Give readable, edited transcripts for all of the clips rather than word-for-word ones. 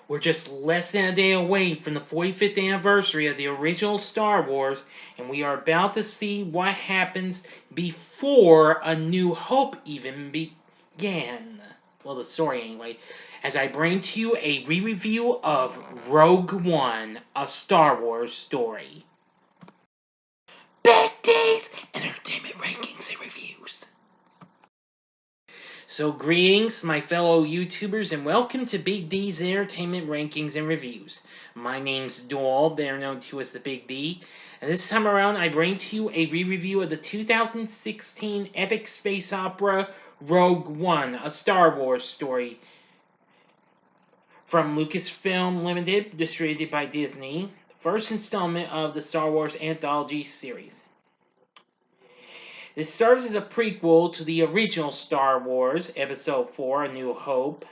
We're just less than a day away from the 45th anniversary of the original Star Wars, and we are about to see what happens before A New Hope even began. Well, the story anyway. As I bring to you a re-review of Rogue One, a Star Wars story. Big D's Entertainment Rankings and Reviews. So greetings, my fellow YouTubers, and welcome to Big D's Entertainment Rankings and Reviews. My name's Doll, better known to as the Big D, and this time around I bring to you a re-review of the 2016 epic space opera Rogue One, a Star Wars story. From Lucasfilm Limited, distributed by Disney, the first installment of the Star Wars anthology series. This serves as a prequel to the original Star Wars, Episode 4, A New Hope,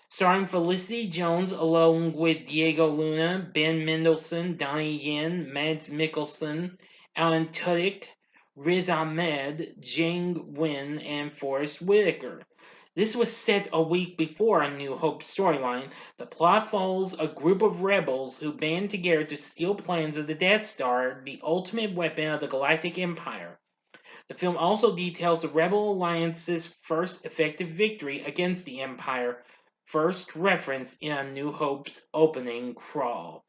starring Felicity Jones along with Diego Luna, Ben Mendelsohn, Donnie Yen, Mads Mikkelsen, Alan Tudyk, Riz Ahmed, Jiang Wen, and Forrest Whitaker. This was set a week before A New Hope storyline. The plot follows a group of rebels who band together to steal plans of the Death Star, the ultimate weapon of the Galactic Empire. The film also details the Rebel Alliance's first effective victory against the Empire, first referenced in A New Hope's opening crawl,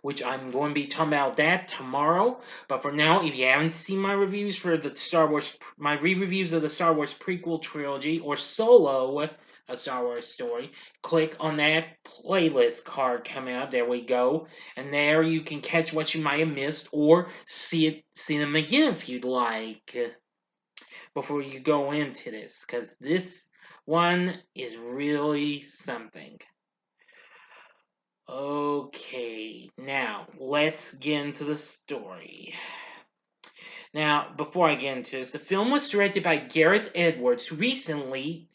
which I'm going to be talking about that tomorrow. But for now, if you haven't seen my reviews for the my re-reviews of the Star Wars prequel trilogy or Solo, a Star Wars story, click on that playlist card coming up. There we go, and there you can catch what you might have missed or see them again if you'd like. Before you go into this, because this one is really something. Okay, now let's get into the story. Now, before I get into this, the film was directed by Gareth Edwards, who recently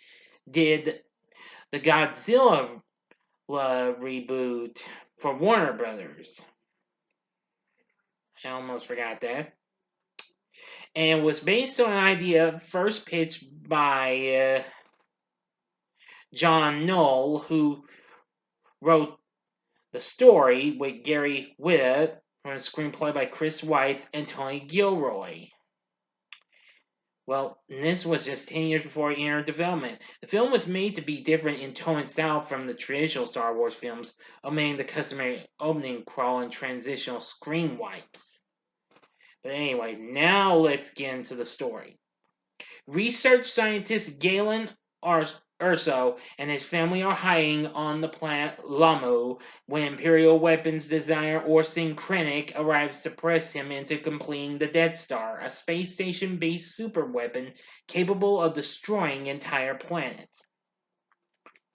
did the Godzilla reboot for Warner Brothers. I almost forgot that. And was based on an idea first pitched by John Knoll, who wrote the story with Gary Whitta, from a screenplay by Chris Weitz and Tony Gilroy. Well, this was just 10 years before it entered development. The film was made to be different in tone and style from the traditional Star Wars films, omitting the customary opening crawl and transitional screen wipes. But anyway, now let's get into the story. Research scientist Galen Erso and his family are hiding on the planet Lamu when Imperial weapons designer Orson Krennic arrives to press him into completing the Death Star, a space station-based superweapon capable of destroying entire planets.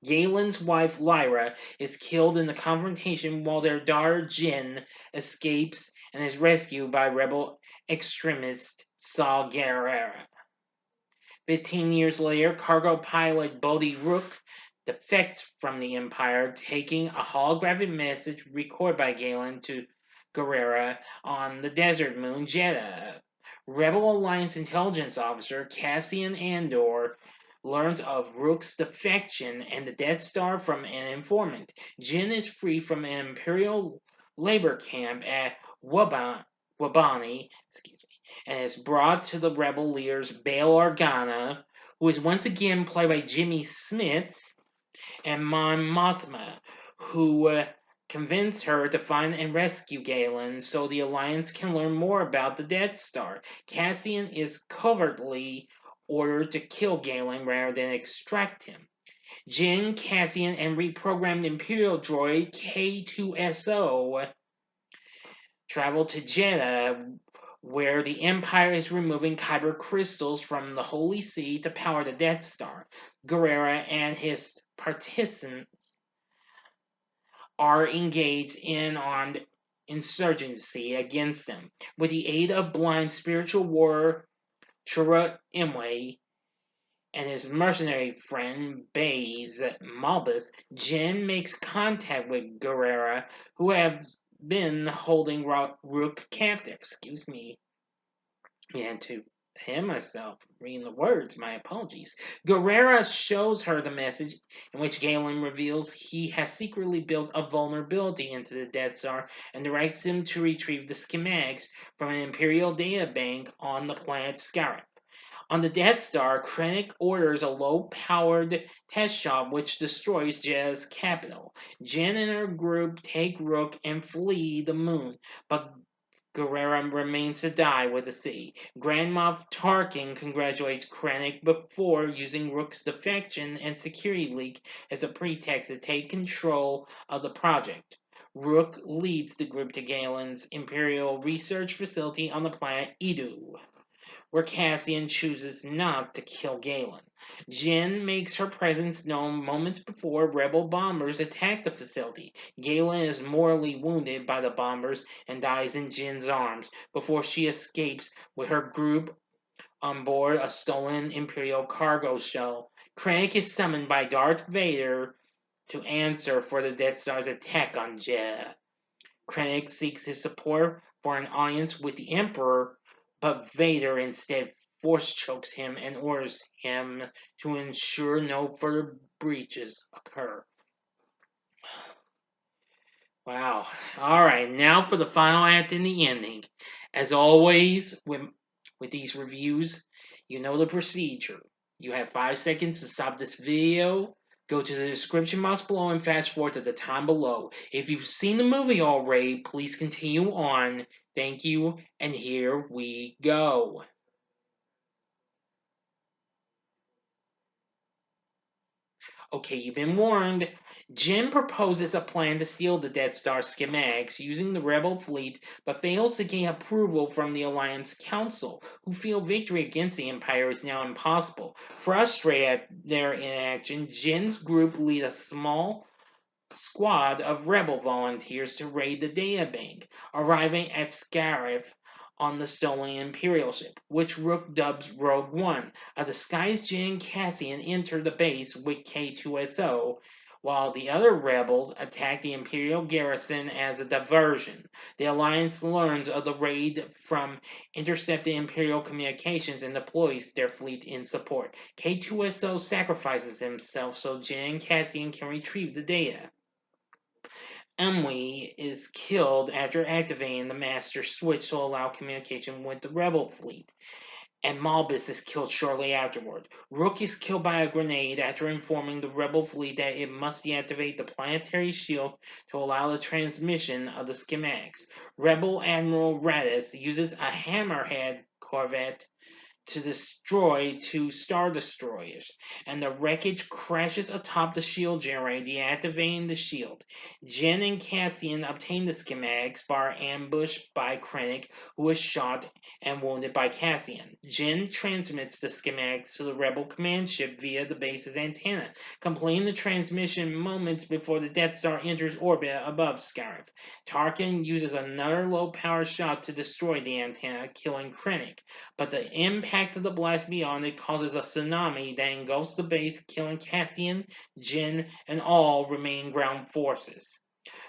Galen's wife Lyra is killed in the confrontation while their daughter Jyn escapes and is rescued by rebel extremist Saw Gerrera. 15 years later, cargo pilot Bodhi Rook defects from the Empire, taking a holographic message recorded by Galen to Gerrera on the desert moon Jedha. Rebel Alliance intelligence officer Cassian Andor learns of Rook's defection and the Death Star from an informant. Jyn is free from an Imperial labor camp at Wabani, and is brought to the rebel leaders Bail Organa, who is once again played by Jimmy Smits, and Mon Mothma, who convince her to find and rescue Galen so the Alliance can learn more about the Death Star. Cassian is covertly ordered to kill Galen rather than extract him. Jyn, Cassian, and reprogrammed Imperial droid K2SO travel to Jedha, where the Empire is removing kyber crystals from the Holy See to power the Death Star. Gerrera and his partisans are engaged in armed insurgency against them. With the aid of blind spiritual warrior Chirrut Imwe and his mercenary friend Baze Malbus, Jyn makes contact with Gerrera, who has been holding Rook captive. Excuse me. We had to Him myself reading the words, my apologies. Guerrera shows her the message in which Galen reveals he has secretly built a vulnerability into the Death Star and directs him to retrieve the schematics from an Imperial data bank on the planet Scarab. On the Death Star, Krennic orders a low-powered test shot which destroys Jedha's capital. Jyn and her group take Rook and flee the moon, but Guerrera remains to die with the city. Grand Moff Tarkin congratulates Krennic before using Rook's defection and security leak as a pretext to take control of the project. Rook leads the group to Galen's Imperial research facility on the planet Edu, where Cassian chooses not to kill Galen. Jyn makes her presence known moments before rebel bombers attack the facility. Galen is mortally wounded by the bombers and dies in Jin's arms before she escapes with her group on board a stolen Imperial cargo shell. Krennic is summoned by Darth Vader to answer for the Death Star's attack on Jedha. Krennic seeks his support for an audience with the Emperor, but Vader instead force chokes him and orders him to ensure no further breaches occur. Wow. Alright, now for the final act and the ending. As always, with these reviews, you know the procedure. You have 5 seconds to stop this video. Go to the description box below and fast forward to the time below. If you've seen the movie already, please continue on. Thank you, and here we go. Okay, you've been warned. Jyn proposes a plan to steal the Death Star schematics using the Rebel fleet, but fails to gain approval from the Alliance Council, who feel victory against the Empire is now impossible. Frustrated at their inaction, Jin's group lead a small squad of rebel volunteers to raid the databank, arriving at Scarif on the stolen Imperial ship, which Rook dubs Rogue One. A disguised Jyn and Cassian enter the base with K2SO, while the other rebels attack the Imperial garrison as a diversion. The Alliance learns of the raid from intercepted Imperial communications and deploys their fleet in support. K2SO sacrifices himself so Jyn and Cassian can retrieve the data. Emily is killed after activating the Master Switch to allow communication with the Rebel fleet, and Malbus is killed shortly afterward. Rook is killed by a grenade after informing the Rebel fleet that it must deactivate the planetary shield to allow the transmission of the schematics. Rebel Admiral Radis uses a Hammerhead corvette to destroy 2 Star Destroyers, and the wreckage crashes atop the shield generator, deactivating the shield. Jyn and Cassian obtain the schematics but are ambushed by Krennic, who is shot and wounded by Cassian. Jyn transmits the schematics to the Rebel command ship via the base's antenna, completing the transmission moments before the Death Star enters orbit above Scarif. Tarkin uses another low-power shot to destroy the antenna, killing Krennic, but the impact of the blast beyond it causes a tsunami that engulfs the base, killing Cassian, Jyn, and all remaining ground forces.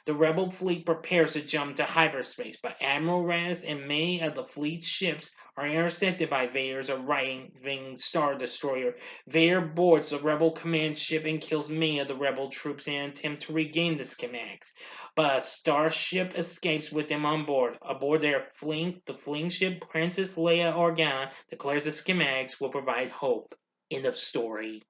The Rebel fleet prepares to jump to hyperspace, but Admiral Raz and many of the fleet's ships are intercepted by Vader's arriving Star Destroyer. Vader boards the Rebel command ship and kills many of the Rebel troops in an attempt to regain the schematics, but a starship escapes with them on board. Aboard the fleeing ship, Princess Leia Organa declares the schematics will provide hope. End of story.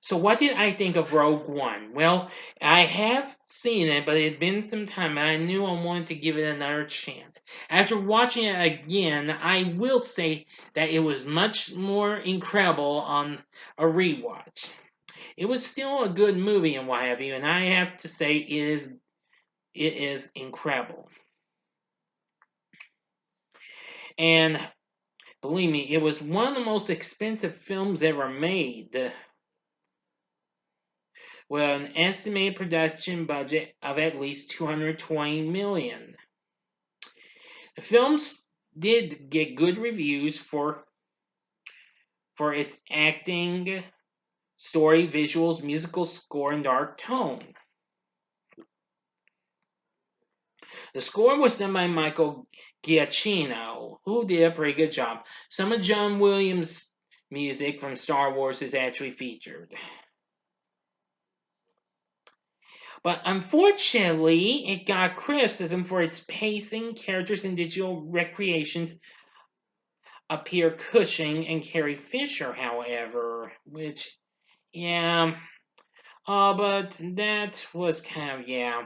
So what did I think of Rogue One? Well, I have seen it, but it had been some time, and I knew I wanted to give it another chance. After watching it again, I will say that it was much more incredible on a rewatch. It was still a good movie and what have you, and I have to say it is incredible. And believe me, it was one of the most expensive films ever made, with an estimated production budget of at least $220 million. The film did get good reviews for its acting, story, visuals, musical score, and dark tone. The score was done by Michael Giacchino, who did a pretty good job. Some of John Williams' music from Star Wars is actually featured. But unfortunately, it got criticism for its pacing, characters, and digital recreations of Peter Cushing and Carrie Fisher, however, which, yeah, but that was kind of, yeah.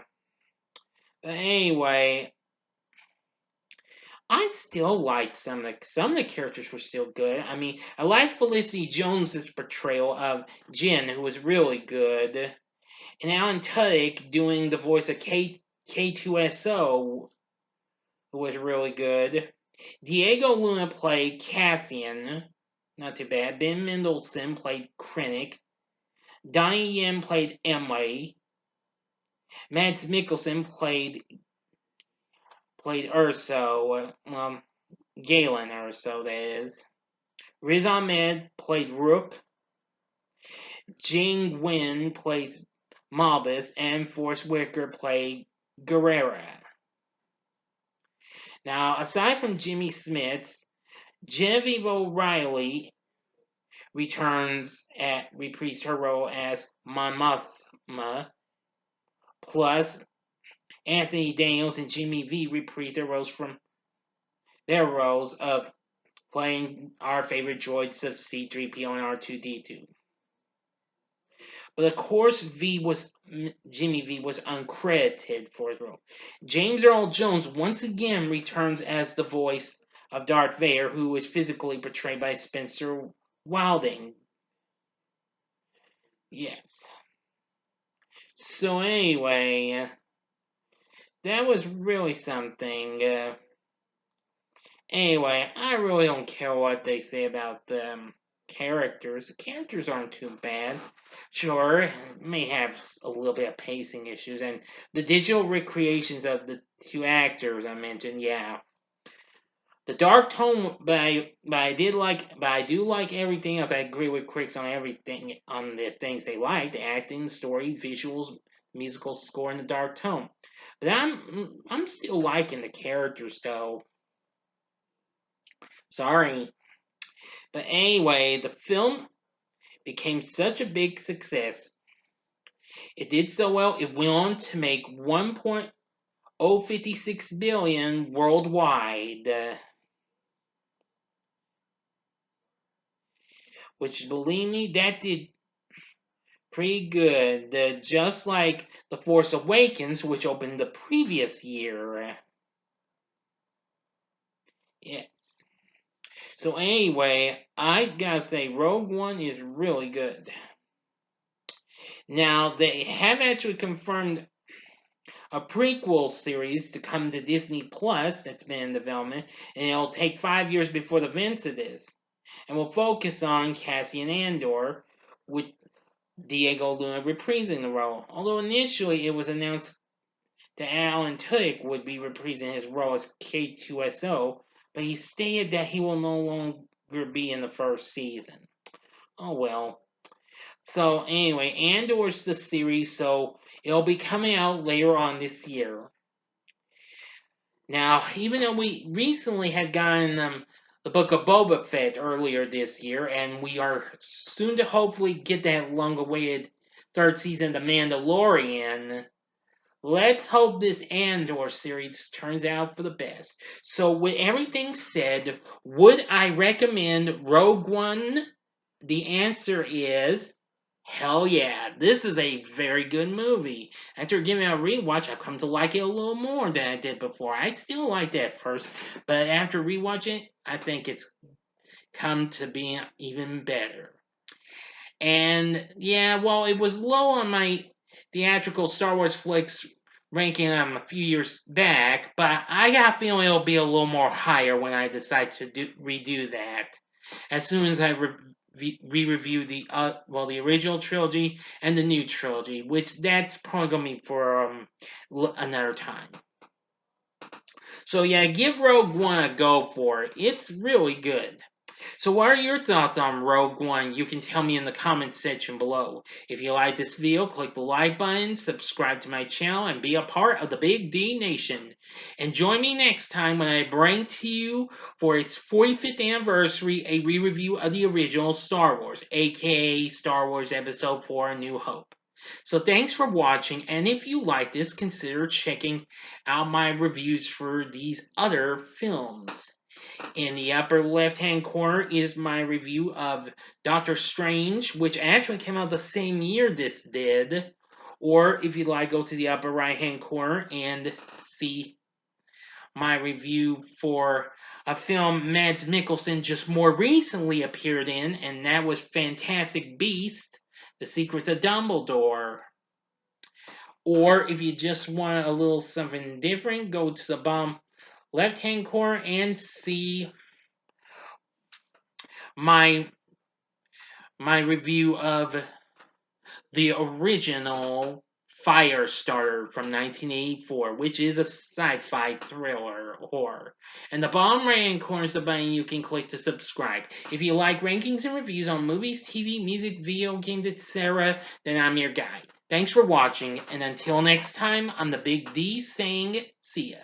But anyway, I still liked some of the characters were still good. I mean, I liked Felicity Jones's portrayal of Jin, who was really good, and Alan Tudyk doing the voice of K2SO, who was really good. Diego Luna played Cassian, not too bad. Ben Mendelsohn played Krennic. Donnie Yen played Emily. Mads Mikkelsen played Urso, Galen Urso, that is. Riz Ahmed played Rook. Jiang Wen plays Malbus, and Forrest Whitaker played Guerrera. Now, aside from Jimmy Smits, Genevieve O'Reilly reprised her role as Mon Mothma, plus Anthony Daniels and Jimmy V reprised their roles of playing our favorite droids of C-3PO and R2-D2. But of course, Jimmy V was uncredited for his role. James Earl Jones once again returns as the voice of Darth Vader, who is physically portrayed by Spencer Wilding. Yes. So anyway, that was really something. Anyway, I really don't care what they say about the characters. The characters aren't too bad. Sure, may have a little bit of pacing issues, and the digital recreations of the two actors I mentioned, yeah. The dark tone, but I do like everything else. I agree with critics on everything, on the things they like: the acting, the story, visuals, musical score, and the dark tone. But I'm still liking the characters though. Sorry. But anyway, the film became such a big success. It did so well, it went on to make 1.056 billion worldwide. Which, believe me, that did pretty good. Just like The Force Awakens, which opened the previous year. Yes. So anyway, I gotta say, Rogue One is really good. Now, they have actually confirmed a prequel series to come to Disney Plus that's been in development, and it'll take 5 years before the events of this. And will focus on Cassian Andor, with Diego Luna reprising the role. Although initially it was announced that Alan Tudyk would be reprising his role as K2SO, but he stated that he will no longer be in the first season. Oh well. So anyway, Andor's the series, so it'll be coming out later on this year. Now, even though we recently had gotten the Book of Boba Fett earlier this year, and we are soon to hopefully get that long-awaited third season of The Mandalorian, let's hope this Andor series turns out for the best. So, with everything said, would I recommend Rogue One? The answer is hell yeah. This is a very good movie. After giving it a rewatch, I've come to like it a little more than I did before. I still liked it at first, but after rewatching it, I think it's come to be even better. And yeah, well, it was low on my theatrical Star Wars flicks ranking a few years back, but I got a feeling it'll be a little more higher when I decide to redo that. As soon as I re-review the original trilogy and the new trilogy, which that's probably gonna be for another time. So yeah, give Rogue One a go for it. It's really good. So what are your thoughts on Rogue One? You can tell me in the comments section below. If you like this video, click the like button, subscribe to my channel, and be a part of the Big D Nation. And join me next time when I bring to you, for its 45th anniversary, a re-review of the original Star Wars, aka Star Wars Episode 4 A New Hope. So thanks for watching, and if you like this, consider checking out my reviews for these other films. In the upper left-hand corner is my review of Doctor Strange, which actually came out the same year this did. Or if you'd like, go to the upper right-hand corner and see my review for a film Mads Mikkelsen just more recently appeared in, and that was Fantastic Beasts: The Secrets of Dumbledore. Or if you just want a little something different, go to the bottom left-hand corner and see my review of the original Firestarter from 1984, which is a sci-fi thriller horror. And the bottom right-hand corner is the button you can click to subscribe. If you like rankings and reviews on movies, TV, music, video games, etc., then I'm your guy. Thanks for watching, and until next time, I'm the Big D saying, see ya.